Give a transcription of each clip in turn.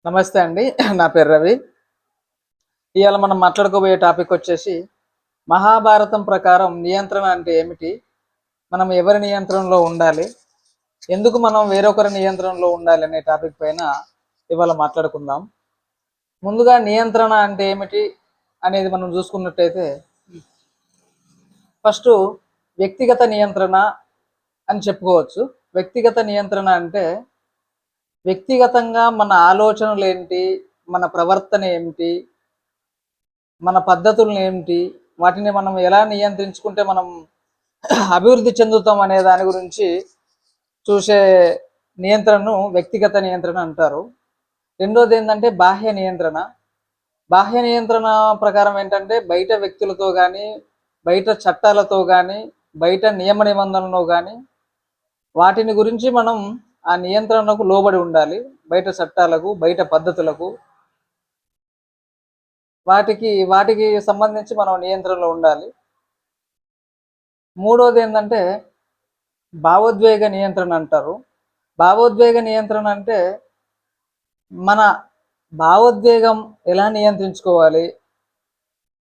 నమస్తే అండి. నా పేరు రవి. ఇవాళ మనం మాట్లాడుకోబోయే టాపిక్ వచ్చేసి మహాభారతం ప్రకారం నియంత్రణ అంటే ఏమిటి, మనం ఎవరి నియంత్రణలో ఉండాలి, ఎందుకు మనం వేరొకరి నియంత్రణలో ఉండాలి అనే టాపిక్ పైన ఇవాళ మాట్లాడుకుందాం. ముందుగా నియంత్రణ అంటే ఏమిటి అనేది మనం చూసుకున్నట్టయితే ఫస్ట్ వ్యక్తిగత నియంత్రణ అని చెప్పుకోవచ్చు. వ్యక్తిగత నియంత్రణ అంటే వ్యక్తిగతంగా మన ఆలోచనలు ఏంటి, మన ప్రవర్తన ఏమిటి, మన పద్ధతులను ఏమిటి, వాటిని మనం ఎలా నియంత్రించుకుంటే మనం అభివృద్ధి చెందుతాం అనే దాని గురించి చూసే నియంత్రణను వ్యక్తిగత నియంత్రణ అంటారు. రెండోది ఏంటంటే బాహ్య నియంత్రణ. బాహ్య నియంత్రణ ప్రకారం ఏంటంటే బయట వ్యక్తులతో కానీ, బయట చట్టాలతో కానీ, బయట నియమ నిబంధనలు కానీ వాటిని గురించి మనం ఆ నియంత్రణకు లోబడి ఉండాలి. బయట చట్టాలకు, బయట పద్ధతులకు, వాటికి వాటికి సంబంధించి మనం నియంత్రణలో ఉండాలి. మూడోది ఏంటంటే భావోద్వేగ నియంత్రణ అంటారు. భావోద్వేగ నియంత్రణ అంటే మన భావోద్వేగం ఎలా నియంత్రించుకోవాలి,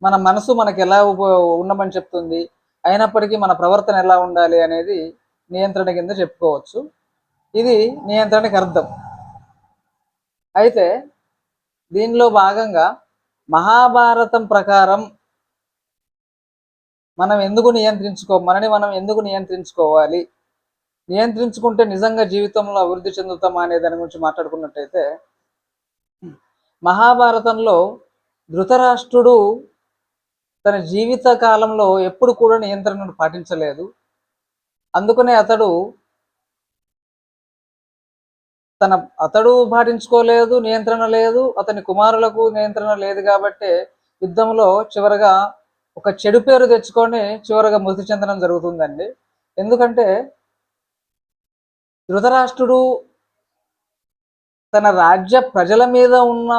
మన మనసు మనకు ఎలా ఉండమని చెప్తుంది, అయినప్పటికీ మన ప్రవర్తన ఎలా ఉండాలి అనేది నియంత్రణ కింద చెప్పుకోవచ్చు. ఇది నియంత్రణకి అర్థం. అయితే దీనిలో భాగంగా మహాభారతం ప్రకారం మనని మనం ఎందుకు నియంత్రించుకోవాలి, నియంత్రించుకుంటే నిజంగా జీవితంలో అభివృద్ధి చెందుతామా అనే దాని గురించి మాట్లాడుకున్నట్టయితే మహాభారతంలో ధృతరాష్ట్రుడు తన జీవిత కాలంలో ఎప్పుడు కూడా నియంత్రణను పాటించలేదు. అందుకనే అతడు పాటించుకోలేదు, నియంత్రణ లేదు, అతని కుమారులకు నియంత్రణ లేదు. కాబట్టి యుద్ధంలో చివరగా ఒక చెడు పేరు తెచ్చుకొని చివరగా మృతి చెందడం జరుగుతుందండి. ఎందుకంటే ధృతరాష్ట్రుడు తన రాజ్య ప్రజల మీద ఉన్న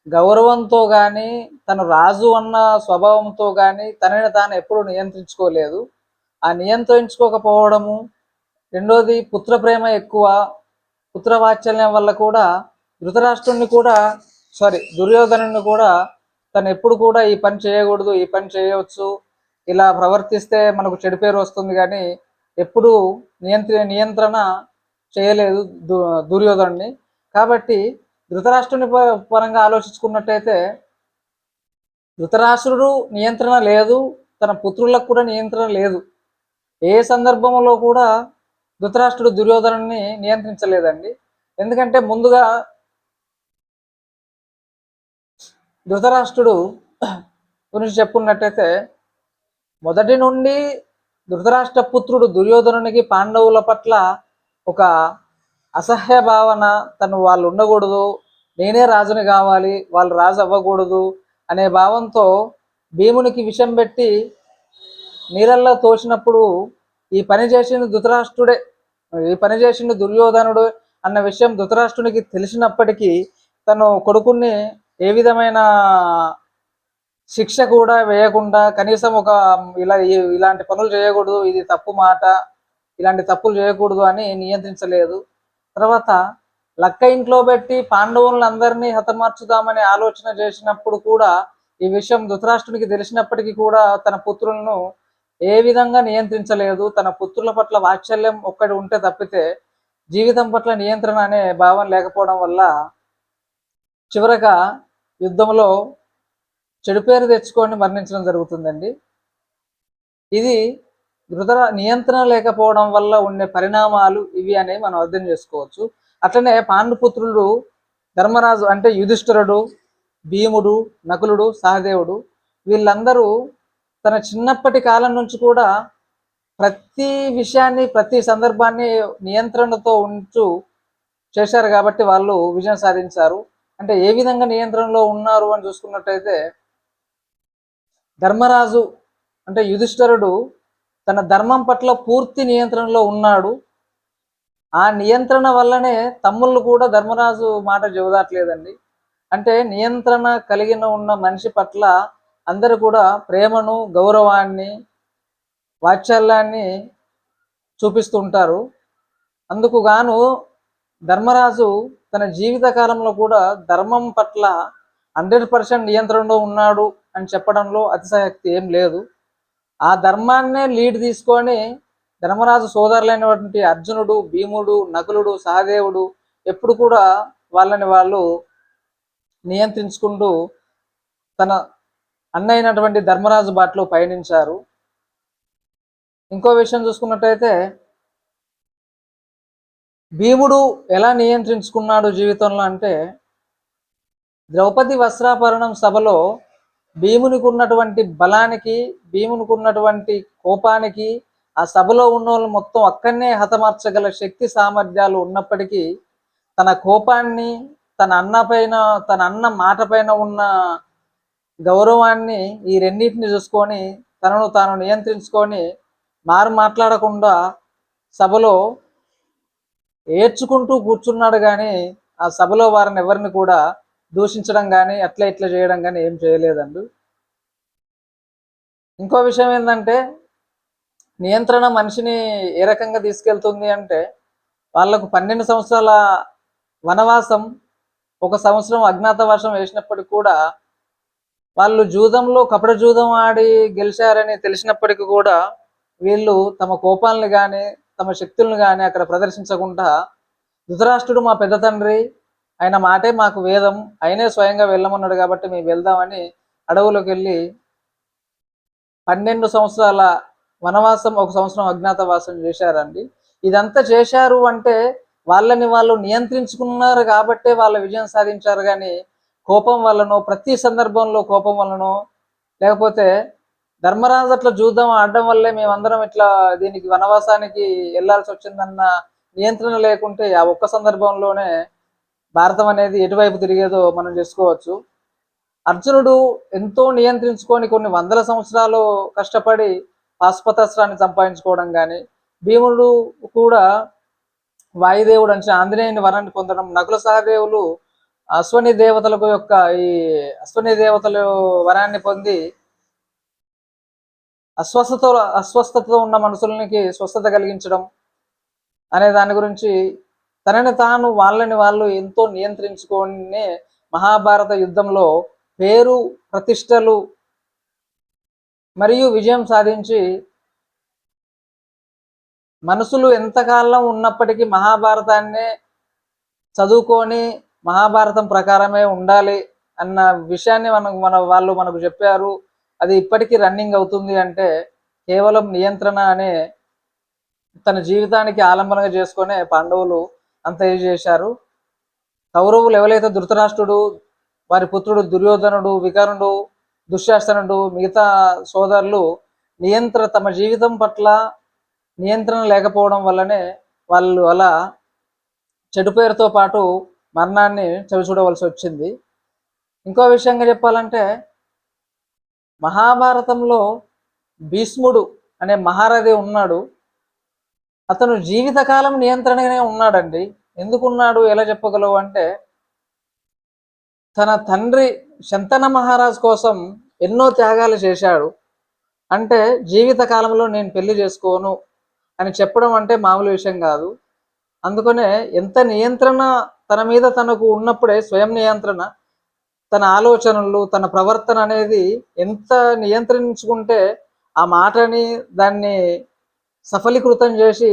గౌరవంతో కానీ, తను రాజు అన్న స్వభావంతో కానీ తనని తాను ఎప్పుడూ నియంత్రించుకోలేదు. ఆ నియంత్రించుకోకపోవడము, రెండోది పుత్ర ప్రేమ ఎక్కువ, పుత్రవాత్సల్యం వల్ల కూడా దుర్యోధనుని కూడా తను ఎప్పుడు కూడా ఈ పని చేయకూడదు, ఈ పని చేయవచ్చు, ఇలా ప్రవర్తిస్తే మనకు చెడు పేరు వస్తుంది, కానీ ఎప్పుడు నియంత్రణ చేయలేదు దుర్యోధనుని. కాబట్టి ధృతరాష్ట్రుని పరంగా ఆలోచించుకున్నట్టయితే ధృతరాష్ట్రుడు నియంత్రణ లేదు, తన పుత్రులకు కూడా నియంత్రణ లేదు. ఏ సందర్భంలో కూడా ధృతరాష్ట్రుడు దుర్యోధనుని నియంత్రించలేదండి. ఎందుకంటే ముందుగా ధృతరాష్ట్రుడు గురించి చెప్పుకున్నట్టయితే మొదటి నుండి ధృతరాష్ట్ర పుత్రుడు దుర్యోధనునికి పాండవుల పట్ల ఒక అసహ్య భావన, వాళ్ళు ఉండకూడదు, నేనే రాజుని కావాలి, వాళ్ళు రాజు అవ్వకూడదు అనే భావంతో భీమునికి విషం పెట్టి నీళ్ళల్లో తోసినప్పుడు ఈ పని చేసిన ధృతరాష్ట్రుడే, ఈ పని చేసిన దుర్యోధనుడు అన్న విషయం ధృతరాష్ట్రునికి తెలిసినప్పటికీ తను కొడుకుని ఏ విధమైన శిక్ష కూడా వేయకుండా కనీసం ఇలాంటి పనులు చేయకూడదు, ఇది తప్పు మాట, ఇలాంటి తప్పులు చేయకూడదు అని నియంత్రించలేదు. తర్వాత లక్క ఇంట్లో పెట్టి పాండవులందరినీ హతమార్చుదామని ఆలోచన చేసినప్పుడు కూడా ఈ విషయం ధృతరాష్ట్రునికి తెలిసినప్పటికీ కూడా తన పుత్రులను ఏ విధంగా నియంత్రించలేదు. తన పుత్రుల పట్ల వాత్సల్యం ఒక్కటి ఉంటే తప్పితే జీవితం పట్ల నియంత్రణ అనే భావం లేకపోవడం వల్ల చివరగా యుద్ధంలో చెడు పేరు తెచ్చుకొని మరణించడం జరుగుతుందండి. ఇది నియంత్రణ లేకపోవడం వల్ల ఉండే పరిణామాలు ఇవి అనేవి మనం అర్థం చేసుకోవచ్చు. అట్లనే పాండుపుత్రులు ధర్మరాజు అంటే యుధిష్ఠిరుడు, భీముడు, నకులుడు, సహదేవుడు వీళ్ళందరూ తన చిన్నప్పటి కాలం నుంచి కూడా ప్రతి విషయాన్ని, ప్రతి సందర్భాన్ని నియంత్రణతో ఉంటూ చేశారు. కాబట్టి వాళ్ళు విజయం సాధించారు. అంటే ఏ విధంగా నియంత్రణలో ఉన్నారు అని చూసుకున్నట్టయితే ధర్మరాజు అంటే యుధిష్ఠిరుడు తన ధర్మం పట్ల పూర్తి నియంత్రణలో ఉన్నాడు. ఆ నియంత్రణ వల్లనే తమ్ముళ్ళు కూడా ధర్మరాజు మాట చెబుదాట్లేదండి. అంటే నియంత్రణ కలిగిన ఉన్న మనిషి పట్ల అందరూ కూడా ప్రేమను, గౌరవాన్ని, వాత్సల్యాన్ని చూపిస్తుంటారు. అందుకు గాను ధర్మరాజు తన జీవిత కాలంలో కూడా ధర్మం పట్ల 100% నియంత్రణలో ఉన్నాడు అని చెప్పడంలో అతిశయోక్తి ఏం లేదు. ఆ ధర్మాన్నే లీడ్ తీసుకొని ధర్మరాజు సోదరులైనటువంటి అర్జునుడు, భీముడు, నకులుడు, సహదేవుడు ఎప్పుడు కూడా వాళ్ళని వాళ్ళు నియంత్రించుకుంటూ తన అన్నైనటువంటి ధర్మరాజు బాటలో పయనించారు. ఇంకో విషయం చూసుకున్నట్టయితే భీముడు ఎలా నియంత్రించుకున్నాడు జీవితంలో అంటే, ద్రౌపది వస్త్రాపహరణం సభలో భీమునికి ఉన్నటువంటి బలానికి, భీమునికి ఉన్నటువంటి కోపానికి, ఆ సభలో ఉన్న వాళ్ళు మొత్తం అక్కడనే హతమార్చగల శక్తి సామర్థ్యాలు ఉన్నప్పటికీ తన కోపాన్ని, తన అన్న మాట పైన ఉన్న గౌరవాన్ని, ఈ రెండింటిని చూసుకొని తనను తాను నియంత్రించుకొని మాట్లాడకుండా సభలో ఏడ్చుకుంటూ కూర్చున్నాడు. కానీ ఆ సభలో వారిని ఎవరిని కూడా దూషించడం కానీ అట్లా ఇట్లా చేయడం కానీ ఏం చేయలేదండి. ఇంకో విషయం ఏంటంటే, నియంత్రణ మనిషిని ఏ రకంగా తీసుకెళ్తుంది అంటే, వాళ్లకు 12 సంవత్సరాల వనవాసం, 1 సంవత్సరం అజ్ఞాతవాసం వేసినప్పటికీ కూడా వాళ్ళు జూదంలో కపట జూదం ఆడి గెలిచారని తెలిసినప్పటికీ కూడా వీళ్ళు తమ కోపాలని కానీ తమ శక్తులను కానీ అక్కడ ప్రదర్శించకుండా, ధృతరాష్ట్రుడు మా పెద్ద తండ్రి, ఆయన మాటే మాకు వేదం, ఆయనే స్వయంగా వెళ్ళమన్నాడు కాబట్టి మేము వెళ్దామని అడవులోకి వెళ్ళి 12 సంవత్సరాల వనవాసం, 1 సంవత్సరం అజ్ఞాతవాసం చేశారండి. ఇదంతా చేశారు అంటే వాళ్ళని వాళ్ళు నియంత్రించుకున్నారు కాబట్టే వాళ్ళ విజయం సాధించారు. కానీ కోపం వల్లనో, ప్రతి సందర్భంలో కోపం వల్లనో, లేకపోతే ధర్మరాజు అట్లా చూద్దాం ఆడడం వల్లే మేమందరం ఇట్లా దీనికి వనవాసానికి వెళ్లాల్సి వచ్చిందన్న నియంత్రణ లేకుంటే ఆ ఒక్క సందర్భంలోనే భారతం అనేది ఎటువైపు తిరిగేదో మనం చేసుకోవచ్చు. అర్జునుడు ఎంతో నియంత్రించుకొని కొన్ని 100 సంవత్సరాలు కష్టపడి పాశుపతాస్త్రాన్ని సంపాదించుకోవడం కానీ, భీముడు కూడా వాయుదేవుడు అంటే ఆంజనేయుని వరాన్ని పొందడం, నకుల సహదేవులు అశ్వని దేవతలకు యొక్క ఈ అశ్వని దేవతల వరాన్ని పొంది అస్వస్థతతో ఉన్న మనుషులకి స్వస్థత కలిగించడం అనే దాని గురించి తనని తాను వాళ్ళని వాళ్ళు ఎంతో నియంత్రించుకొని మహాభారత యుద్ధంలో పేరు, ప్రతిష్టలు మరియు విజయం సాధించి, మనుషులు ఎంతకాలం ఉన్నప్పటికీ మహాభారతాన్నే చదువుకొని మహాభారతం ప్రకారమే ఉండాలి అన్న విషయాన్ని వాళ్ళు మనకు చెప్పారు. అది ఇప్పటికీ రన్నింగ్ అవుతుంది అంటే కేవలం నియంత్రణ అనే తన జీవితానికి ఆలంబనగా చేసుకునే పాండవులు అంత ఇది చేశారు. కౌరవులు ఎవరైతే ధృతరాష్ట్రుడు, వారి పుత్రుడు దుర్యోధనుడు, వికర్ణుడు, దుశ్శాసనుడు, మిగతా సోదరులు తమ జీవితం పట్ల నియంత్రణ లేకపోవడం వల్లనే వాళ్ళు అలా చెడు పేరుతో పాటు మరణాన్ని చవిచూడవలసి వచ్చింది. ఇంకో విషయంగా చెప్పాలంటే, మహాభారతంలో భీష్ముడు అనే మహారథి ఉన్నాడు. అతను జీవితకాలం నియంత్రణగానే ఉన్నాడండి. ఎందుకున్నాడు, ఎలా చెప్పగలవు అంటే, తన తండ్రి శంతన మహారాజ్ కోసం ఎన్నో త్యాగాలు చేశాడు. అంటే జీవితకాలంలో నేను పెళ్లి చేసుకోను అని చెప్పడం అంటే మామూలు విషయం కాదు. అందుకనే ఎంత నియంత్రణ తన మీద తనకు ఉన్నప్పుడే, స్వయం నియంత్రణ, తన ఆలోచనలు, తన ప్రవర్తన అనేది ఎంత నియంత్రించుకుంటే ఆ మాటని దాన్ని సఫలీకృతం చేసి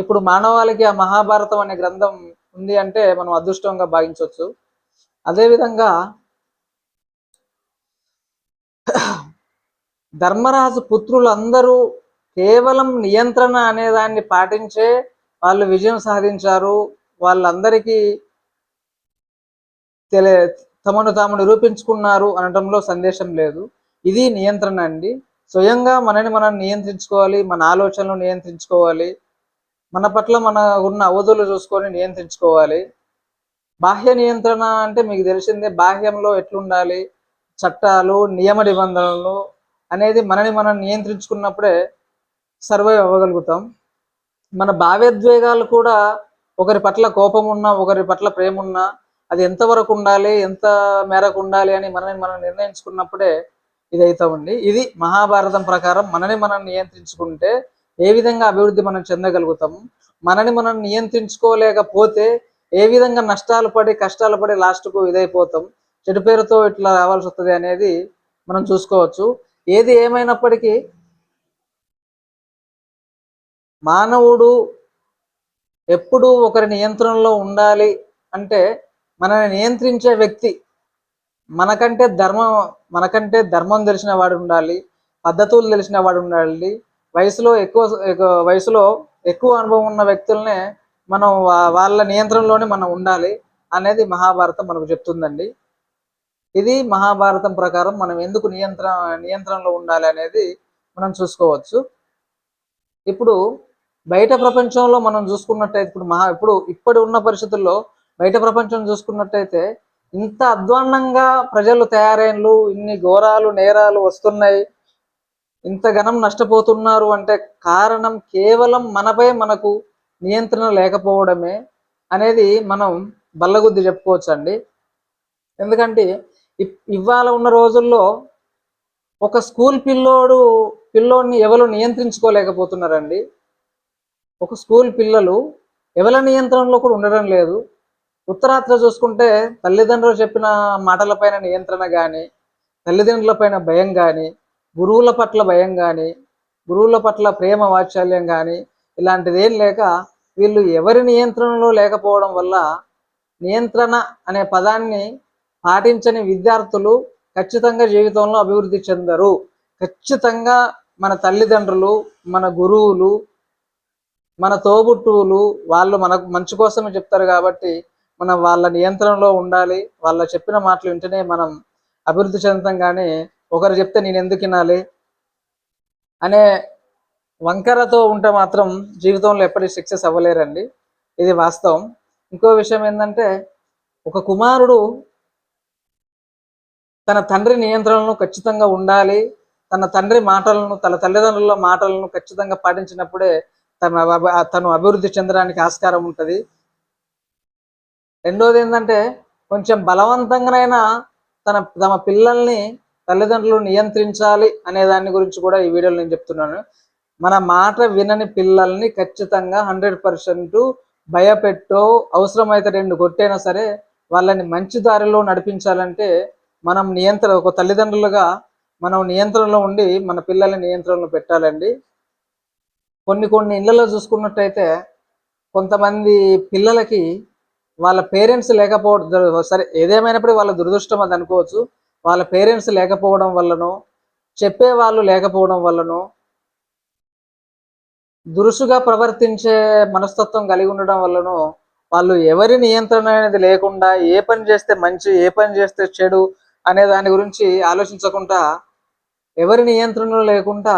ఇప్పుడు మానవాళికి ఆ మహాభారతం అనే గ్రంథం ఉంది అంటే మనం అదృష్టంగా భావించవచ్చు. అదేవిధంగా ధర్మరాజు పుత్రులందరూ కేవలం నియంత్రణ అనే దాన్ని పాటించే వాళ్ళు విజయం సాధించారు. వాళ్ళందరికీ తమను తాము నిరూపించుకున్నారు అనడంలో సందేశం లేదు. ఇది నియంత్రణ అండి. స్వయంగా మనని మనం నియంత్రించుకోవాలి, మన ఆలోచనలు నియంత్రించుకోవాలి, మన పట్ల మన ఉన్న అవధులు చూసుకొని నియంత్రించుకోవాలి. బాహ్య నియంత్రణ అంటే మీకు తెలిసిందే, బాహ్యంలో ఎట్లుండాలి, చట్టాలు, నియమ నిబంధనలు అనేది మనని మనం నియంత్రించుకున్నప్పుడే సర్వైవ్ అవ్వగలుగుతాం. మన భావోద్వేగాలు కూడా ఒకరి పట్ల కోపం ఉన్నా, ఒకరి పట్ల ప్రేమ ఉన్నా, అది ఎంతవరకు ఉండాలి, ఎంత మేరకు ఉండాలి అని మనని మనం నిర్ణయించుకున్నప్పుడే ఇది అవుతామండి. ఇది మహాభారతం ప్రకారం మనని మనం నియంత్రించుకుంటే ఏ విధంగా అభివృద్ధి మనం చెందగలుగుతాము, మనని మనం నియంత్రించుకోలేకపోతే ఏ విధంగా నష్టాలు పడి కష్టాలు పడి లాస్ట్కు ఇదైపోతాం, చెడు పేరుతో ఇట్లా రావాల్సి వస్తుంది అనేది మనం చూసుకోవచ్చు. ఏది ఏమైనప్పటికీ మానవుడు ఎప్పుడు ఒకరి నియంత్రణలో ఉండాలి అంటే మనల్ని నియంత్రించే వ్యక్తి మనకంటే ధర్మం తెలిసిన వాడు ఉండాలి, పద్ధతులు తెలిసిన వాడు ఉండాలి, వయసులో ఎక్కువ అనుభవం ఉన్న వ్యక్తులనే మనం వాళ్ళ నియంత్రణలోనే మనం ఉండాలి అనేది మహాభారతం మనకు చెప్తుందండి. ఇది మహాభారతం ప్రకారం మనం ఎందుకు నియంత్రణలో ఉండాలి అనేది మనం చూసుకోవచ్చు. ఇప్పుడు బయట ప్రపంచంలో మనం చూసుకున్నట్టయితే ఇప్పుడు ఉన్న పరిస్థితుల్లో బయట ప్రపంచం చూసుకున్నట్టయితే ఇంత అధ్వాన్నంగా ప్రజలు తయారైనలు, ఇన్ని ఘోరాలు నేరాలు వస్తున్నాయి, ఇంత ఘనం నష్టపోతున్నారు అంటే కారణం కేవలం మనపై మనకు నియంత్రణ లేకపోవడమే అనేది మనం బల్లగుద్ది చెప్పుకోవచ్చు అండి. ఎందుకంటే ఇవాళ ఉన్న రోజుల్లో ఒక స్కూల్ పిల్లోడిని ఎవరు నియంత్రించుకోలేకపోతున్నారండి. ఒక స్కూల్ పిల్లలు ఎవరి నియంత్రణలో కూడా ఉండడం లేదు. ఉత్తరాత్ర చూసుకుంటే తల్లిదండ్రులు చెప్పిన మాటలపైన నియంత్రణ కానీ, తల్లిదండ్రులపైన భయం కానీ, గురువుల పట్ల భయం కానీ, గురువుల పట్ల ప్రేమ వాత్సల్యం కానీ ఇలాంటిది ఏం లేక వీళ్ళు ఎవరి నియంత్రణలో లేకపోవడం వల్ల నియంత్రణ అనే పదాన్ని పాటించని విద్యార్థులు ఖచ్చితంగా జీవితంలో అభివృద్ధి చెందరు. ఖచ్చితంగా మన తల్లిదండ్రులు, మన గురువులు, మన తోబుట్టువులు వాళ్ళు మనకు మంచి కోసమే చెప్తారు కాబట్టి మనం వాళ్ళ నియంత్రణలో ఉండాలి. వాళ్ళ చెప్పిన మాటలు వింటేనే మనం అభివృద్ధి చెందుతాం. కానీ ఒకరు చెప్తే నేను ఎందుకు వినాలి అనే వంకరతో ఉంటే మాత్రం జీవితంలో ఎప్పటికీ సక్సెస్ అవ్వలేరండి. ఇది వాస్తవం. ఇంకో విషయం ఏంటంటే ఒక కుమారుడు తన తండ్రి నియంత్రణను ఖచ్చితంగా ఉండాలి. తన తండ్రి మాటలను, తన తల్లిదండ్రుల మాటలను ఖచ్చితంగా పాటించినప్పుడే తను అభివృద్ధి చెందడానికి ఆస్కారం ఉంటుంది. రెండోది ఏంటంటే కొంచెం బలవంతంగానైనా తమ పిల్లల్ని తల్లిదండ్రులు నియంత్రించాలి అనే దాని గురించి కూడా ఈ వీడియోలో నేను చెప్తున్నాను. మన మాట వినని పిల్లల్ని ఖచ్చితంగా 100% భయపెట్టో, అవసరమైతే 2 కొట్టైనా సరే వాళ్ళని మంచి దారిలో నడిపించాలంటే మనం ఒక తల్లిదండ్రులుగా మనం నియంత్రణలో ఉండి మన పిల్లల్ని నియంత్రణలో పెట్టాలండి. కొన్ని ఇళ్లలో చూసుకున్నట్టయితే కొంతమంది పిల్లలకి వాళ్ళ పేరెంట్స్ లేకపోవడం, సరే ఏదేమైనప్పుడు వాళ్ళ దురదృష్టం అది అనుకోవచ్చు. వాళ్ళ పేరెంట్స్ లేకపోవడం వల్లనో, చెప్పేవాళ్ళు లేకపోవడం వల్లనో, దురుసుగా ప్రవర్తించే మనస్తత్వం కలిగి ఉండడం వల్లనో వాళ్ళు ఎవరి నియంత్రణ అనేది లేకుండా ఏ పని చేస్తే మంచి, ఏ పని చేస్తే చెడు అనే దాని గురించి ఆలోచించకుండా, ఎవరి నియంత్రణలో లేకుండా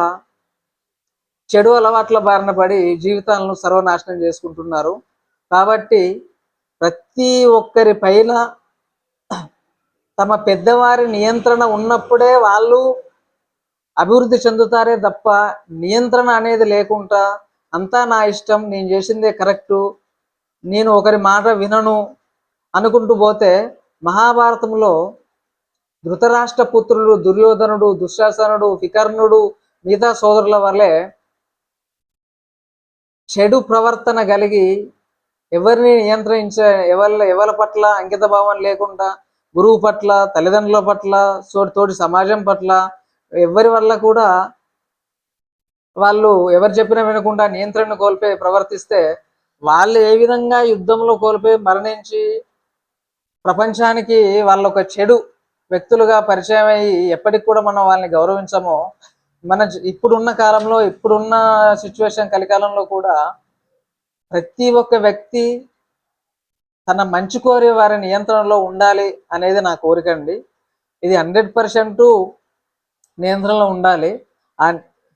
చెడు అలవాట్ల బారిన పడి జీవితాలను సర్వనాశనం చేసుకుంటున్నారు. కాబట్టి ప్రతి ఒక్కరి పైన తమ పెద్దవారి నియంత్రణ ఉన్నప్పుడే వాళ్ళు అభివృద్ధి చెందుతారే తప్ప నియంత్రణ అనేది లేకుండా అంతా నా ఇష్టం, నేను చేసిందే కరెక్టు, నేను ఒకరి మాట వినను అనుకుంటూ పోతే మహాభారతంలో ధృతరాష్ట్ర పుత్రులు దుర్యోధనుడు, దుశ్శాసనుడు, వికర్ణుడు మిగతా సోదరుల వల్లే చెడు ప్రవర్తన కలిగి ఎవరిని ఎవరి పట్ల అంకిత భావం లేకుండా గురువు పట్ల, తల్లిదండ్రుల పట్ల, తోటి సమాజం పట్ల ఎవరి వల్ల కూడా వాళ్ళు ఎవరు చెప్పినా వినకుండా నియంత్రణ కోల్పోయి ప్రవర్తిస్తే వాళ్ళు ఏ విధంగా యుద్ధంలో కోల్పోయి మరణించి ప్రపంచానికి వాళ్ళ ఒక చెడు వ్యక్తులుగా పరిచయం అయ్యి ఎప్పటికి కూడా మనం వాళ్ళని గౌరవించమో, ఇప్పుడున్న కాలంలో, ఇప్పుడున్న సిచ్యువేషన్ కలికాలంలో కూడా ప్రతి ఒక్క వ్యక్తి తన మంచి కోరే వారి నియంత్రణలో ఉండాలి అనేది నా కోరిక అండి. ఇది 100% నియంత్రణలో ఉండాలి.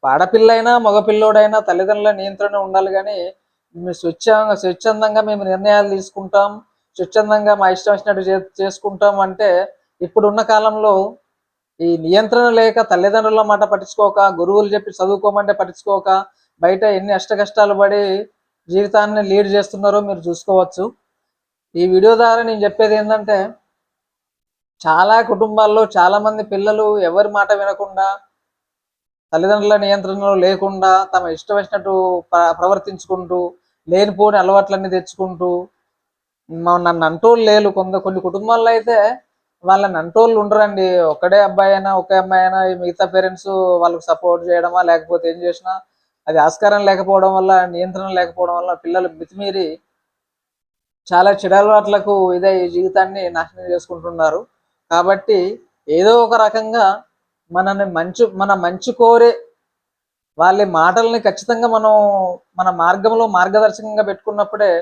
ఆడపిల్లైనా మగపిల్లోడైనా తల్లిదండ్రుల నియంత్రణ ఉండాలి. కానీ స్వచ్ఛందంగా మేము నిర్ణయాలు తీసుకుంటాం, స్వచ్ఛందంగా మా ఇష్టం వచ్చినట్టు చేసుకుంటాం అంటే ఇప్పుడున్న కాలంలో ఈ నియంత్రణ లేక తల్లిదండ్రుల మాట పట్టించుకోక, గురువులు చెప్పి చదువుకోమంటే పట్టించుకోక, బయట ఎన్ని అష్టకష్టాలు పడి జీవితాన్ని లీడ్ చేస్తున్నారో మీరు చూసుకోవచ్చు. ఈ వీడియో ద్వారా నేను చెప్పేది ఏంటంటే చాలా కుటుంబాల్లో చాలామంది పిల్లలు ఎవరి మాట వినకుండా తల్లిదండ్రుల నియంత్రణలో లేకుండా తమ ఇష్టం వచ్చినట్టు ప్రవర్తించుకుంటూ లేనిపోని అలవాట్లన్నీ తెచ్చుకుంటూ నన్ను అంటోళ్ళు లేరు. కొన్ని కుటుంబాల్లో అయితే వాళ్ళని అంటోళ్ళు ఉండరండి. ఒక్కడే అబ్బాయి అయినా ఒకే అమ్మాయి అయినా మిగతా పేరెంట్స్ వాళ్ళకి సపోర్ట్ చేయడమా లేకపోతే ఏం చేసినా అది ఆస్కారం లేకపోవడం వల్ల, నియంత్రణ లేకపోవడం వల్ల పిల్లలు మితిమీరి చాలా చెడు అలవాట్లకు ఇదే ఈ జీవితాన్ని నాశనం చేసుకుంటున్నారు. కాబట్టి ఏదో ఒక రకంగా మన మంచి కోరే వాళ్ళ మాటల్ని ఖచ్చితంగా మనం మన మార్గంలో మార్గదర్శకంగా పెట్టుకున్నప్పుడే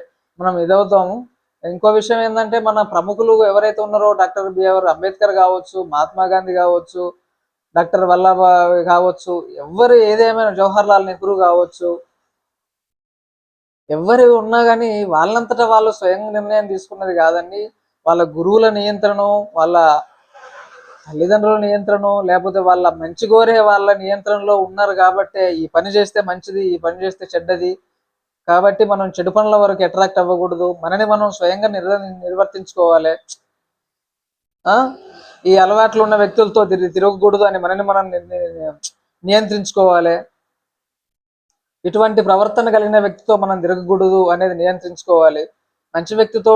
మనం ఇదవుతాము. ఇంకో విషయం ఏంటంటే మన ప్రముఖులు ఎవరైతే ఉన్నారో డాక్టర్ బిఆర్ అంబేద్కర్ కావచ్చు, మహాత్మా గాంధీ కావచ్చు, డాక్టర్ వల్లభాయ్ కావచ్చు, ఎవరు ఏదేమైనా జవహర్ లాల్ నెహ్రూ కావచ్చు, ఎవరు ఉన్నా కానీ వాళ్ళంతటా వాళ్ళు స్వయం నిర్ణయం తీసుకున్నది కాదండి. వాళ్ళ గురువుల నియంత్రణ, వాళ్ళ తల్లిదండ్రుల నియంత్రణ, లేకపోతే వాళ్ళ మంచి కోరే వాళ్ళ నియంత్రణలో ఉన్నారు కాబట్టే ఈ పని చేస్తే మంచిది, ఈ పని చేస్తే చెడ్డది. కాబట్టి మనం చెడు పనుల వరకు అట్రాక్ట్ అవ్వకూడదు. మనని మనం స్వయంగా నిర్వర్తించుకోవాలి. ఈ అలవాట్లు ఉన్న వ్యక్తులతో తిరగకూడదు అని మనని మనం నియంత్రించుకోవాలి. ఇటువంటి ప్రవర్తన కలిగిన వ్యక్తితో మనం తిరగకూడదు అనేది నియంత్రించుకోవాలి. మంచి వ్యక్తితో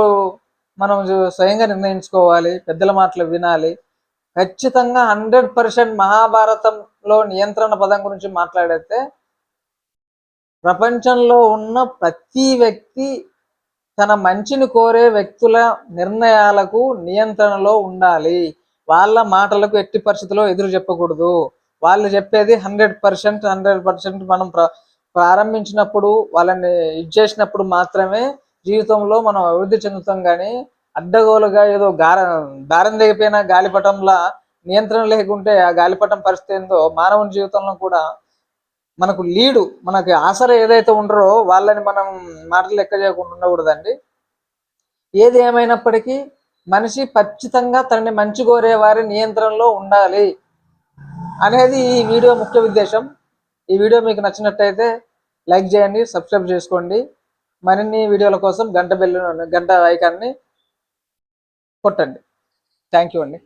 మనం స్వయంగా నిర్ణయించుకోవాలి. పెద్దల మాటలు వినాలి. ఖచ్చితంగా 100% మహాభారతంలో నియంత్రణ పదం గురించి మాట్లాడితే ప్రపంచంలో ఉన్న ప్రతి వ్యక్తి తన మంచిని కోరే వ్యక్తుల నిర్ణయాలకు నియంత్రణలో ఉండాలి. వాళ్ళ మాటలకు ఎట్టి పరిస్థితుల్లో ఎదురు చెప్పకూడదు. వాళ్ళు చెప్పేది 100% మనం ప్రారంభించినప్పుడు వాళ్ళని చేసినప్పుడు మాత్రమే జీవితంలో మనం అభివృద్ధి చెందుతాం. కానీ అడ్డగోలుగా ఏదో దారం దిగిపోయిన గాలిపటంలా నియంత్రణ లేకుంటే ఆ గాలిపటం పరిస్థితి ఏందో మానవుని జీవితంలో కూడా మనకి ఆసరా ఏదైతే ఉండరో వాళ్ళని మనం మాటలు లెక్క చేయకుండా ఉండకూడదండి. ఏది ఏమైనప్పటికీ మనిషి ఖచ్చితంగా తనని మంచి కోరే వారి నియంత్రణలో ఉండాలి అనేది ఈ వీడియో ముఖ్య ఉద్దేశం. ఈ వీడియో మీకు నచ్చినట్టయితే లైక్ చేయండి, సబ్స్క్రైబ్ చేసుకోండి. మరిన్ని వీడియోల కోసం గంట ఐకాన్ని కొట్టండి. థ్యాంక్ యూ అండి.